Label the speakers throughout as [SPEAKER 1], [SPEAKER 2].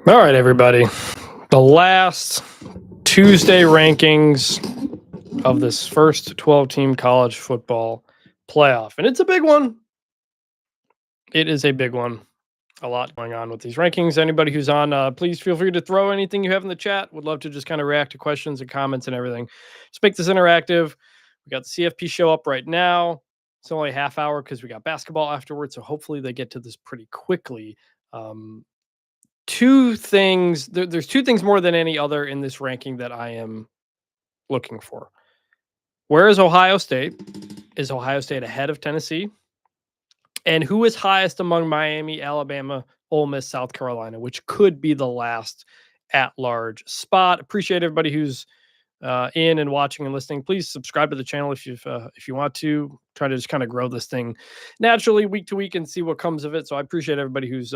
[SPEAKER 1] All right, everybody. The last Tuesday rankings of this first 12-team college football playoff. And it's a big one. It is a big one. A lot going on with these rankings. Anybody who's on, please feel free to throw anything you have in the chat. Would love to just kind of react to questions and comments and everything. Just make this interactive. We got the CFP show up right now. It's only a half hour because we got basketball afterwards. So hopefully they get to this pretty quickly. Two things. There's two things more than any other in this ranking that I am looking for. Where is Ohio State? Is Ohio State ahead of Tennessee? And who is highest among Miami, Alabama, Ole Miss, South Carolina, which could be the last at-large spot? Appreciate everybody who's in and watching and listening. Please subscribe to the channel if you want to. Try to just kind of grow this thing naturally week to week and see what comes of it. So I appreciate everybody who's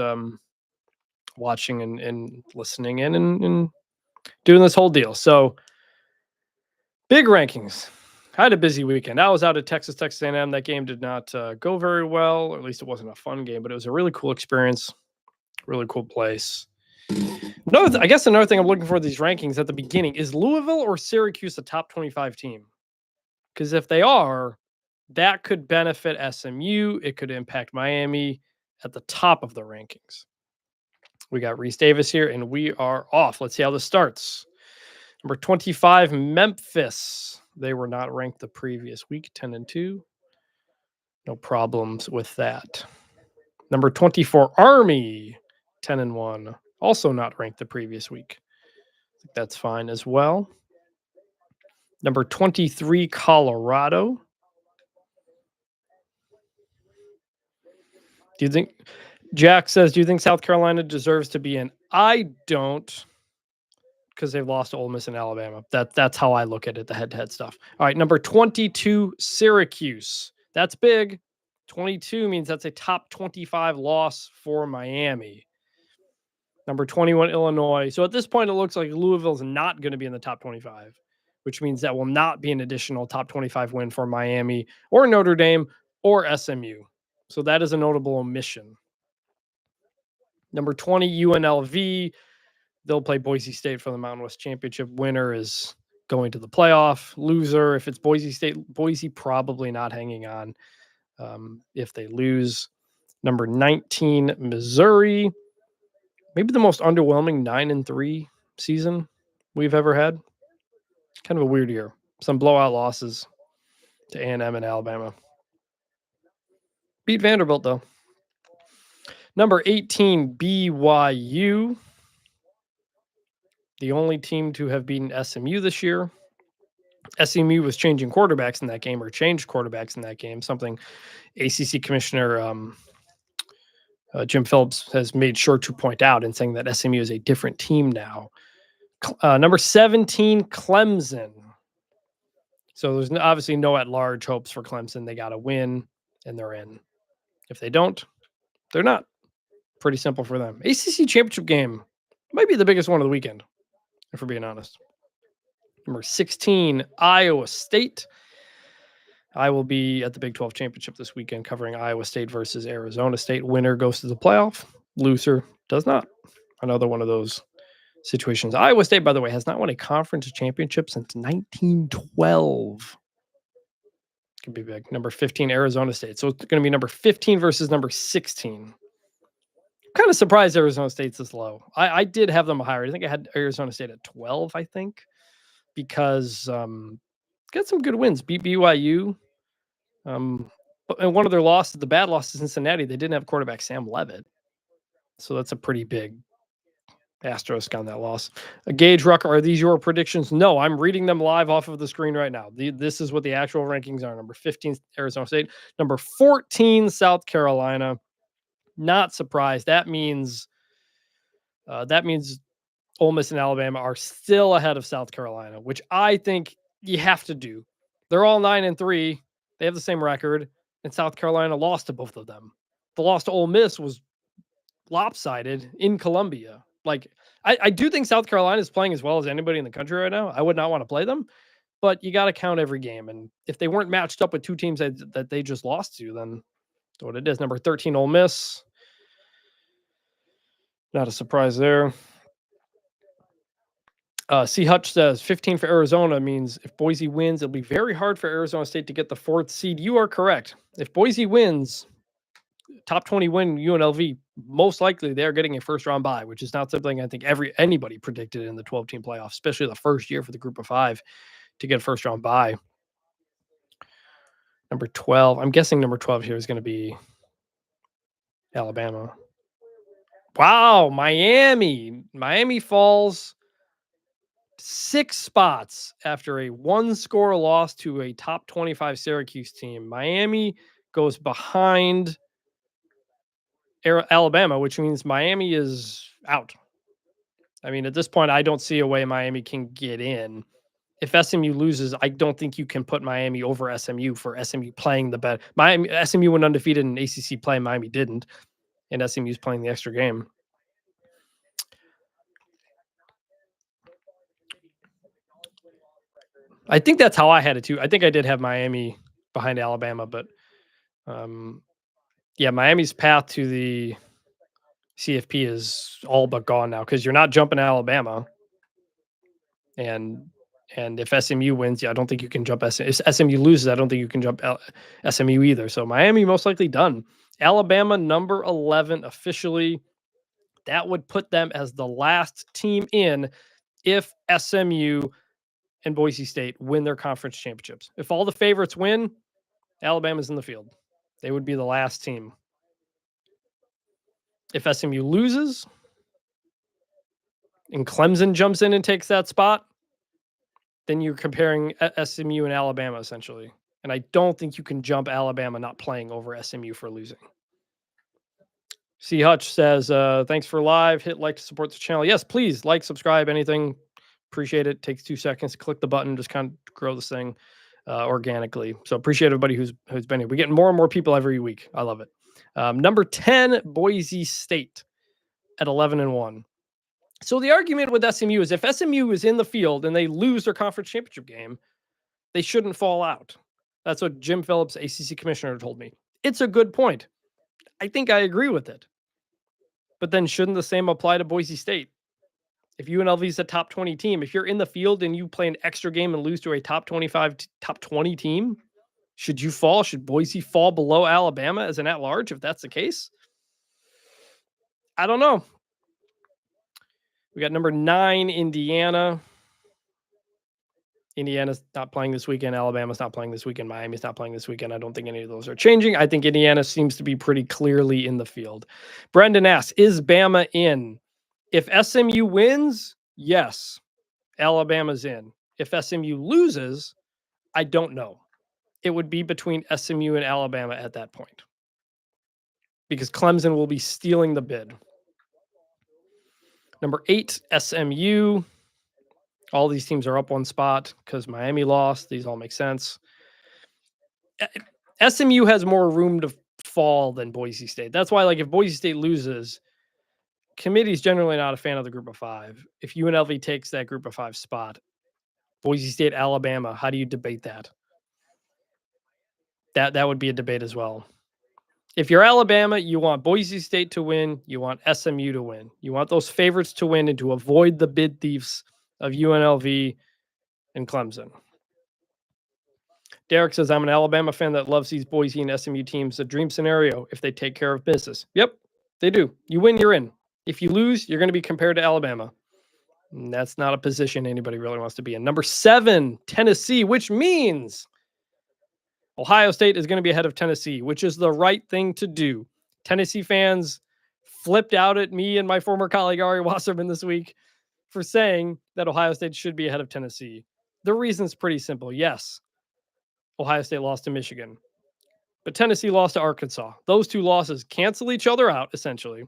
[SPEAKER 1] watching and listening in and doing this whole deal. So big rankings. I had a busy weekend. I was out at Texas A&M. That game did not go very well, or at least it wasn't a fun game, but it was a really cool experience, really cool place. I guess another thing I'm looking for these rankings at the beginning is Louisville or Syracuse a top 25 team? Because if they are, that could benefit SMU. It could impact Miami at the top of the rankings. We got Reese Davis here, and we are off. Let's see how this starts. Number 25, Memphis. They were not ranked the previous week, 10-2. No problems with that. Number 24, Army, 10-1. Also not ranked the previous week. I think that's fine as well. Number 23, Colorado. Do you think, Jack says, do you think South Carolina deserves to be in? I don't, because they've lost to Ole Miss and Alabama. That's how I look at it, the head-to-head stuff. All right, number 22, Syracuse. That's big. 22 means that's a top 25 loss for Miami. Number 21, Illinois. So at this point, it looks like Louisville's not going to be in the top 25, which means that will not be an additional top 25 win for Miami or Notre Dame or SMU. So that is a notable omission. Number 20, UNLV. They'll play Boise State for the Mountain West Championship. Winner is going to the playoff. Loser, if it's Boise State, Boise probably not hanging on if they lose. Number 19, Missouri. Maybe the most underwhelming 9-3 season we've ever had. Kind of a weird year. Some blowout losses to A&M and Alabama. Beat Vanderbilt, though. Number 18, BYU. The only team to have beaten SMU this year. SMU was changing quarterbacks in that game, or changed quarterbacks in that game, something ACC Commissioner Jim Phillips has made sure to point out in saying that SMU is a different team now. Number 17, Clemson. So there's obviously no at-large hopes for Clemson. They got to win, and they're in. If they don't, they're not. Pretty simple for them. ACC Championship game might be the biggest one of the weekend, if we're being honest. Number 16, Iowa State. I will be at the Big 12 Championship this weekend covering Iowa State versus Arizona State. Winner goes to the playoff. Loser does not. Another one of those situations. Iowa State, by the way, has not won a conference championship since 1912. Could be big. Number 15, Arizona State. So it's going to be number 15 versus number 16. I'm kind of surprised Arizona State's this low. I did have them higher. I think I had Arizona State at 12, I think, because got some good wins. Beat BYU. And one of their losses, the bad loss to Cincinnati, they didn't have quarterback Sam Levitt. So that's a pretty big asterisk on that loss. Gage Rucker, are these your predictions? No, I'm reading them live off of the screen right now. This is what the actual rankings are. Number 15, Arizona State. Number 14, South Carolina. Not surprised. That means Ole Miss and Alabama are still ahead of South Carolina, which I think you have to do. They're all 9-3. They have the same record, and South Carolina lost to both of them. The loss to Ole Miss was lopsided in Columbia. Like, I do think South Carolina is playing as well as anybody in the country right now. I would not want to play them, but you got to count every game. And if they weren't matched up with two teams that they just lost to, then that's what it is. Number 13, Ole Miss. Not a surprise there. C. Hutch says 15 for Arizona means if Boise wins, it'll be very hard for Arizona State to get the 4th seed. You are correct. If Boise wins, top 20 win UNLV, most likely they're getting a first round bye, which is not something I think anybody predicted in the 12-team playoff, especially the first year for the group of 5 to get a first round bye. Number 12, I'm guessing number 12 here is going to be Alabama. Wow, Miami. Miami falls 6 spots after a 1-score loss to a top 25 Syracuse team. Miami goes behind Alabama, which means Miami is out. I mean, at this point, I don't see a way Miami can get in. If SMU loses, I don't think you can put Miami over SMU for SMU playing the better. SMU went undefeated in ACC play. Miami didn't, and SMU's playing the extra game. I think that's how I had it too. I think I did have Miami behind Alabama, but yeah, Miami's path to the CFP is all but gone now because you're not jumping Alabama, and if SMU wins, yeah, I don't think you can jump SMU. If SMU loses, I don't think you can jump SMU either. So Miami most likely done. Alabama number 11 officially. That would put them as the last team in if SMU and Boise State win their conference championships. If all the favorites win, Alabama's in the field. They would be the last team. If SMU loses and Clemson jumps in and takes that spot, then you're comparing SMU and Alabama essentially. And I don't think you can jump Alabama not playing over SMU for losing. C. Hutch says, thanks for live. Hit like to support the channel. Yes, please like, subscribe, anything. Appreciate it. Takes 2 seconds. Click the button. Just kind of grow this thing organically. So appreciate everybody who's been here. We're getting more and more people every week. I love it. Number 10, Boise State at 11-1. So the argument with SMU is if SMU is in the field and they lose their conference championship game, they shouldn't fall out. That's what Jim Phillips, ACC commissioner, told me. It's a good point. I think I agree with it. But then shouldn't the same apply to Boise State? If UNLV is a top 20 team, if you're in the field and you play an extra game and lose to a top 25, top 20 team, should you fall? Should Boise fall below Alabama as an at-large if that's the case? I don't know. We got number 9, Indiana. Indiana's not playing this weekend. Alabama's not playing this weekend. Miami's not playing this weekend. I don't think any of those are changing. I think Indiana seems to be pretty clearly in the field. Brendan asks, is Bama in? If SMU wins, yes, Alabama's in. If SMU loses, I don't know. It would be between SMU and Alabama at that point because Clemson will be stealing the bid. Number 8, SMU. All these teams are up 1 spot because Miami lost. These all make sense. SMU has more room to fall than Boise State. That's why, like, if Boise State loses, committee's generally not a fan of the group of 5. If UNLV takes that group of 5 spot, Boise State, Alabama, how do you debate that? That would be a debate as well. If you're Alabama, you want Boise State to win. You want SMU to win. You want those favorites to win and to avoid the bid thieves of UNLV and Clemson. Derek says, I'm an Alabama fan that loves these Boise and SMU teams. A dream scenario if they take care of business. Yep, they do. You win, you're in. If you lose, you're going to be compared to Alabama. And that's not a position anybody really wants to be in. Number 7, Tennessee, which means Ohio State is going to be ahead of Tennessee, which is the right thing to do. Tennessee fans flipped out at me and my former colleague Ari Wasserman this week for saying that Ohio State should be ahead of Tennessee. The reason's pretty simple. Yes, Ohio State lost to Michigan, but Tennessee lost to Arkansas. Those 2 losses cancel each other out, essentially.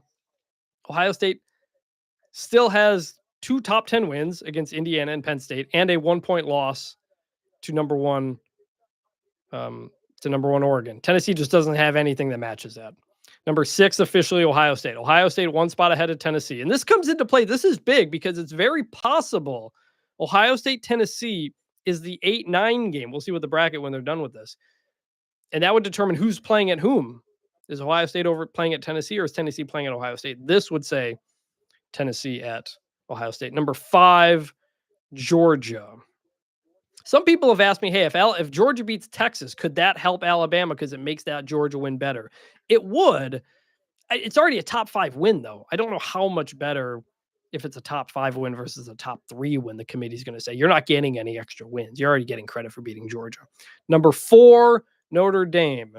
[SPEAKER 1] Ohio State still has 2 top 10 wins against Indiana and Penn State and a 1-point loss to number 1 Oregon. Tennessee just doesn't have anything that matches that. Number 6, officially Ohio State. Ohio State 1 spot ahead of Tennessee. And this comes into play. This is big because it's very possible Ohio State, Tennessee is the 8-9 game. We'll see what the bracket when they're done with this. And that would determine who's playing at whom. Is Ohio State over playing at Tennessee or is Tennessee playing at Ohio State? This would say Tennessee at Ohio State. Number 5, Georgia. Some people have asked me, hey, if Georgia beats Texas, could that help Alabama because it makes that Georgia win better? It would. It's already a top 5 win, though. I don't know how much better if it's a top 5 win versus a top 3 win. The committee's going to say you're not getting any extra wins. You're already getting credit for beating Georgia. Number 4, Notre Dame.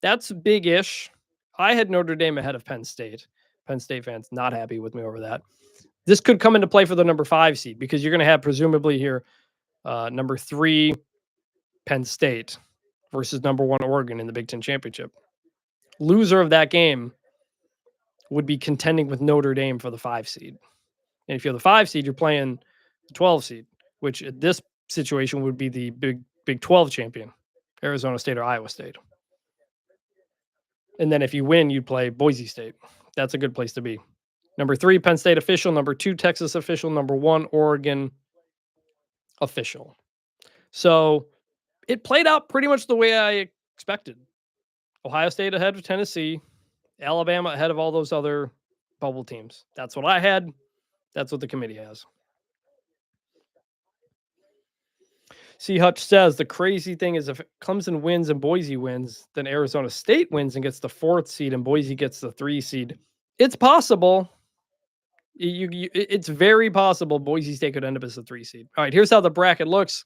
[SPEAKER 1] That's big-ish. I had Notre Dame ahead of Penn State. Penn State fans not happy with me over that. This could come into play for the number 5 seed because you're going to have presumably here number 3 Penn State versus number 1 Oregon in the Big Ten Championship. Loser of that game would be contending with Notre Dame for the 5 seed. And if you're the 5 seed, you're playing the 12 seed, which in this situation would be the Big 12 champion, Arizona State or Iowa State. And then if you win, you'd play Boise State. That's a good place to be. Number 3, Penn State official. Number 2, Texas official. Number 1, Oregon official. So it played out pretty much the way I expected. Ohio State ahead of Tennessee. Alabama ahead of all those other bubble teams. That's what I had. That's what the committee has. C. Hutch says the crazy thing is if Clemson wins and Boise wins, then Arizona State wins and gets the 4th seed and Boise gets the 3 seed. It's possible. It's very possible Boise State could end up as the 3 seed. All right, here's how the bracket looks.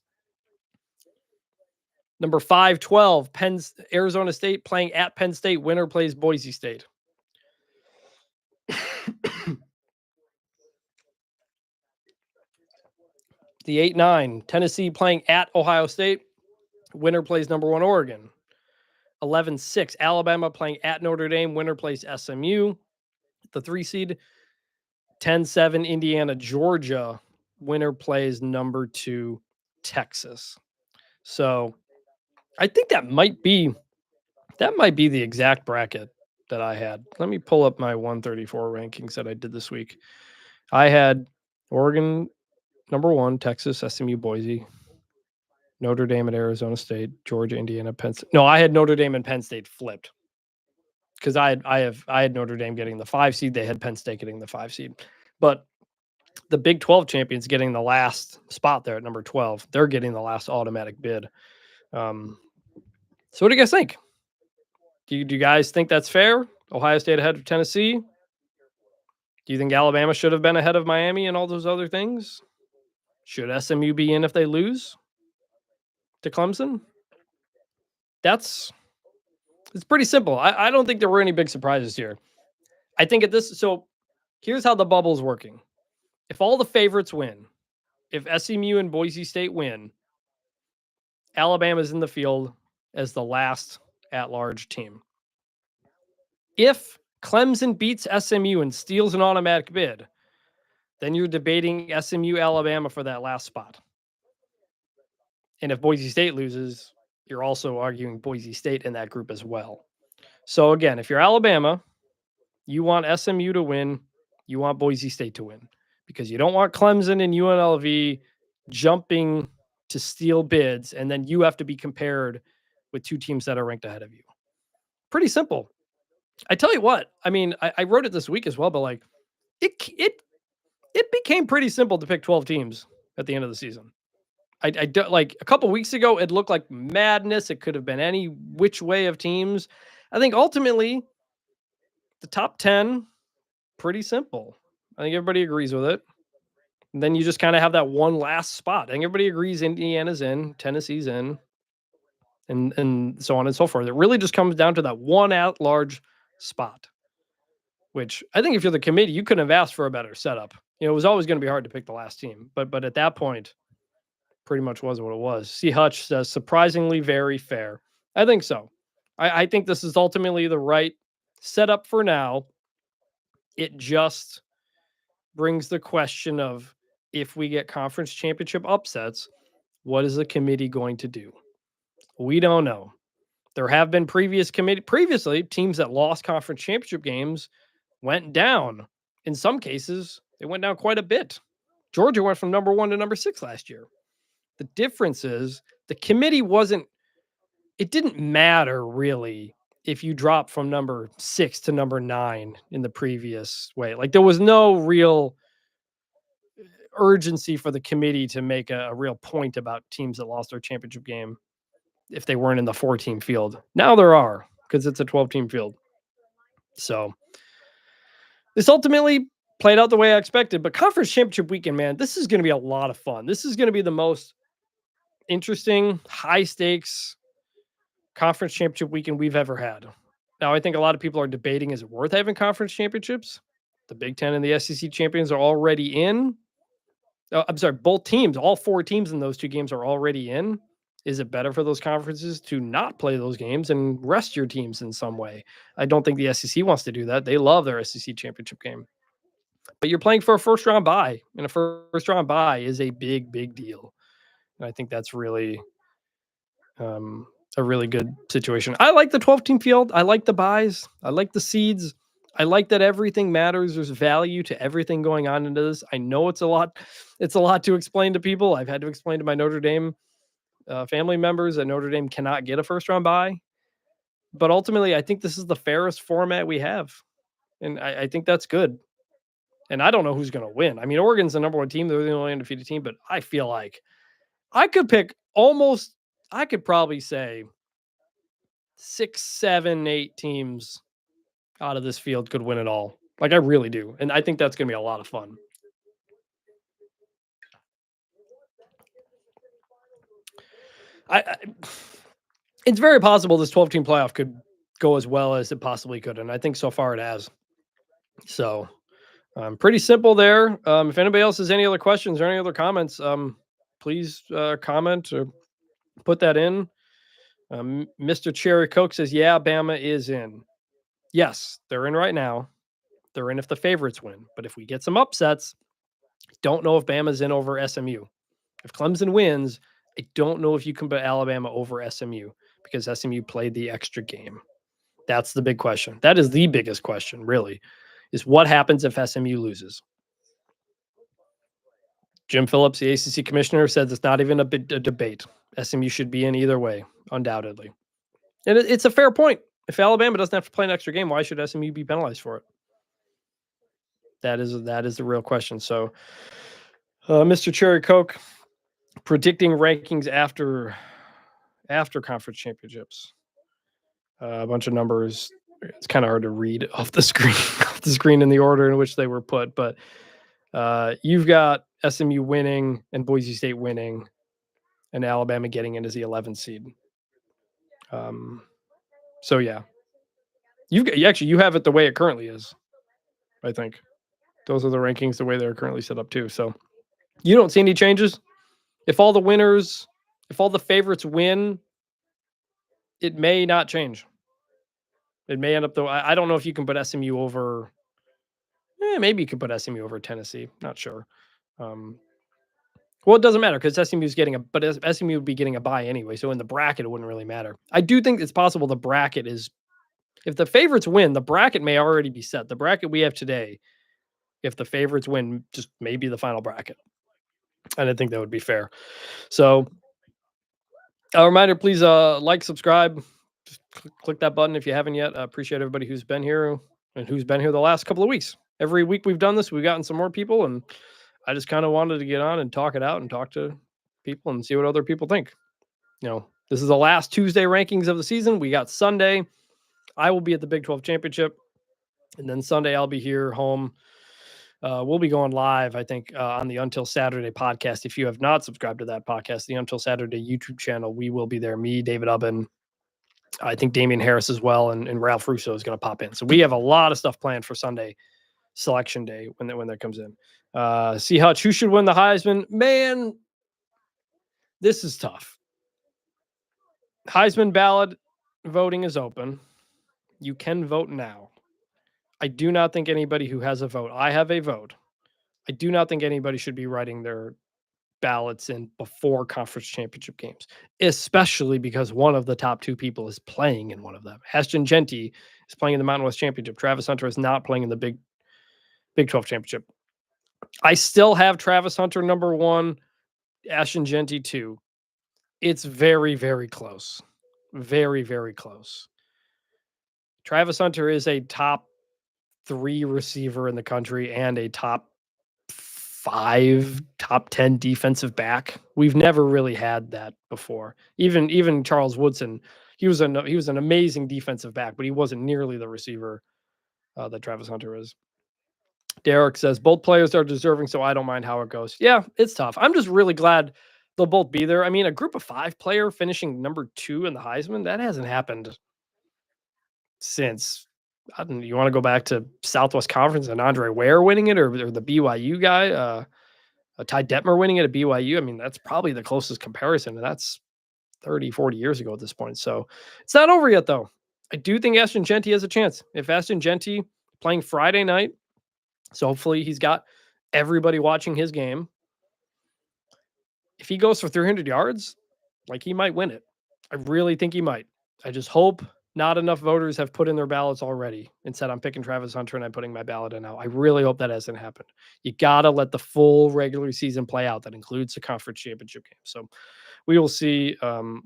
[SPEAKER 1] Number 5, 12, Arizona State playing at Penn State. Winner plays Boise State. The 8, 9, Tennessee playing at Ohio State. Winner plays number 1 Oregon. 11, 6, Alabama playing at Notre Dame. Winner plays SMU. The 3 seed. 10, 7, Indiana, Georgia. Winner plays number 2 Texas. So I think that might be the exact bracket that I had. Let me pull up my 134 rankings that I did this week. I had Oregon number 1, Texas, SMU, Boise, Notre Dame at Arizona State, Georgia, Indiana, Penn State. No, I had Notre Dame and Penn State flipped because I had Notre Dame getting the 5 seed. They had Penn State getting the 5 seed, but the Big 12 champions getting the last spot there at number 12. They're getting the last automatic bid. So what do you guys think? Do you guys think that's fair? Ohio State ahead of Tennessee? Do you think Alabama should have been ahead of Miami and all those other things? Should SMU be in if they lose to Clemson? It's pretty simple. I don't think there were any big surprises here. I think so here's how the bubble's working. If all the favorites win, if SMU and Boise State win, Alabama's in the field as the last at-large team. If Clemson beats SMU and steals an automatic bid, then you're debating SMU, Alabama for that last spot. And if Boise State loses, you're also arguing Boise State in that group as well. So again, if you're Alabama, you want SMU to win, you want Boise State to win, because you don't want Clemson and UNLV jumping to steal bids, and then you have to be compared with 2 teams that are ranked ahead of you. Pretty simple. I tell you what, I mean, I wrote it this week as well, but like it became pretty simple to pick 12 teams at the end of the season. I don't, like a couple weeks ago, it looked like madness. It could have been any which way of teams. I think ultimately the top 10, pretty simple. I think everybody agrees with it. And then you just kind of have that one last spot. I think everybody agrees Indiana's in, Tennessee's in, and so on and so forth. It really just comes down to that one at-large spot, which I think if you're the committee, you couldn't have asked for a better setup. It was always going to be hard to pick the last team, but at that point, pretty much was what it was. C. Hutch says, surprisingly very fair. I think so. I think this is ultimately the right setup for now. It just brings the question of, if we get conference championship upsets, what is the committee going to do? We don't know. There have been previously teams that lost conference championship games went down. In some cases, they went down quite a bit. Georgia went from number 1 to number 6 last year. The difference is the committee it didn't matter really if you dropped from number 6 to number 9 in the previous way. Like there was no real urgency for the committee to make a real point about teams that lost their championship game if they weren't in the 4-team field. Now there are, because it's a 12-team field. So this ultimately played out the way I expected. But conference championship weekend, man, this is going to be a lot of fun. This is going to be the most interesting, high stakes conference championship weekend we've ever had. Now, I think a lot of people are debating, is it worth having conference championships? The Big Ten and the SEC champions are already in. I'm sorry, both teams, all 4 teams in those 2 games are already in. Is it better for those conferences to not play those games and rest your teams in some way? I don't think the SEC wants to do that. They love their SEC championship game. But you're playing for a first round bye, and a first round bye is a big, big deal. And I think that's really a really good situation. I like the 12-team field. I like the buys. I like the seeds. I like that everything matters. There's value to everything going on into this. I know it's a lot. It's a lot to explain to people. I've had to explain to my Notre Dame family members that Notre Dame cannot get a first round bye. But ultimately, I think this is the fairest format we have. And I think that's good. And I don't know who's going to win. I mean, Oregon's the number 1 team. They're the only undefeated team. But I feel like I could pick I could probably say 6, 7, 8 teams out of this field could win it all. Like, I really do. And I think that's going to be a lot of fun. It's very possible this 12-team playoff could go as well as it possibly could. And I think so far it has. So pretty simple there. If anybody else has any other questions or any other comments, please comment or put that in. Mr. Cherry Coke says, yeah, Bama is in. Yes, they're in right now. They're in if the favorites win. But if we get some upsets, don't know if Bama's in over SMU. If Clemson wins, I don't know if you can put Alabama over SMU because SMU played the extra game. That's the big question. That is the biggest question, really, is what happens if SMU loses? Jim Phillips, the ACC commissioner, says it's not even a debate. SMU should be in either way, undoubtedly. And it's a fair point. If Alabama doesn't have to play an extra game, why should SMU be penalized for it? That is the real question. So, Mr. Cherry Coke predicting rankings after conference championships. A bunch of numbers. It's kind of hard to read off the screen in the order in which they were put, but you've got SMU winning and Boise State winning, and Alabama getting in as the 11th seed. So yeah, you have it the way it currently is. I think those are the rankings the way they're currently set up too. So you don't see any changes. If all the favorites win, it may not change. It may end up though. I don't know if you can put SMU over. Maybe you could put SMU over Tennessee. Not sure. Well, it doesn't matter because SMU would be getting a bye anyway. So in the bracket, it wouldn't really matter. I do think it's possible the bracket is, if the favorites win, the bracket may already be set. The bracket we have today, if the favorites win, just maybe the final bracket. And I think that would be fair. So a reminder, please like, subscribe, just click that button if you haven't yet. I appreciate everybody who's been here and who's been here the last couple of weeks. Every week we've done this, we've gotten some more people, and I just kind of wanted to get on and talk it out and talk to people and see what other people think. This is the last Tuesday rankings of the season. We got Sunday. I will be at the Big 12 Championship, and then Sunday I'll be here home. We'll be going live, I think, on the Until Saturday podcast. If you have not subscribed to that podcast, the Until Saturday YouTube channel, we will be there. Me, David Ubben, I think Damian Harris as well, and Ralph Russo is going to pop in. So we have a lot of stuff planned for Sunday selection day when that comes in. See who should win the Heisman? Man, this is tough. Heisman ballot voting is open. You can vote now. I do not think anybody who has a vote, I have a vote. I do not think anybody should be writing their ballots in before conference championship games, especially because one of the top 2 people is playing in one of them. Ashton Jeanty is playing in the Mountain West Championship. Travis Hunter is not playing in the Big 12 Championship. I still have Travis Hunter number 1, Ashton Jeanty 2. It's very, very close. Very, very close. Travis Hunter is a top 3 receiver in the country and a top 5 top 10 defensive back. We've never really had that before. Even Charles Woodson, he was an amazing defensive back, but he wasn't nearly the receiver that Travis Hunter is. Derek says both players are deserving, so I don't mind how it goes. Yeah, it's tough. I'm just really glad they'll both be there. I mean, a group of 5 player finishing number 2 in the Heisman, that hasn't happened since. I don't know, you want to go back to Southwest Conference and Andre Ware winning it, or the BYU guy, Ty Detmer winning it at BYU. I mean, that's probably the closest comparison, and that's 30, 40 years ago at this point. So it's not over yet, though. I do think Ashton Genty has a chance. If Ashton Genty playing Friday night, so hopefully he's got everybody watching his game. If he goes for 300 yards, like, he might win it. I really think he might. I just hope not enough voters have put in their ballots already and said, I'm picking Travis Hunter and I'm putting my ballot in now. I really hope that hasn't happened. You got to let the full regular season play out. That includes the conference championship game. So we will see.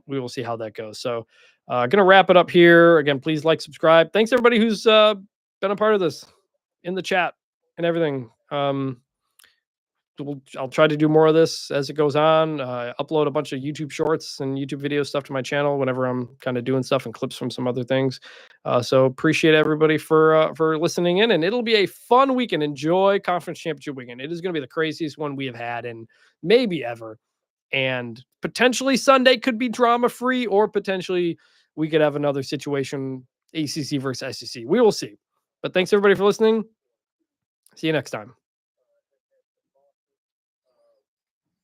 [SPEAKER 1] We will see how that goes. So going to wrap it up here. Again, please like, subscribe. Thanks everybody who's been a part of this in the chat and everything. I'll try to do more of this as it goes on. Upload a bunch of YouTube shorts and YouTube video stuff to my channel whenever I'm kind of doing stuff and clips from some other things. So appreciate everybody for listening in, and it'll be a fun weekend. Enjoy conference championship weekend. It is going to be the craziest one we have had in maybe ever, and potentially Sunday could be drama free, or potentially we could have another situation, ACC versus SEC. We will see. But thanks everybody for listening. See you next time.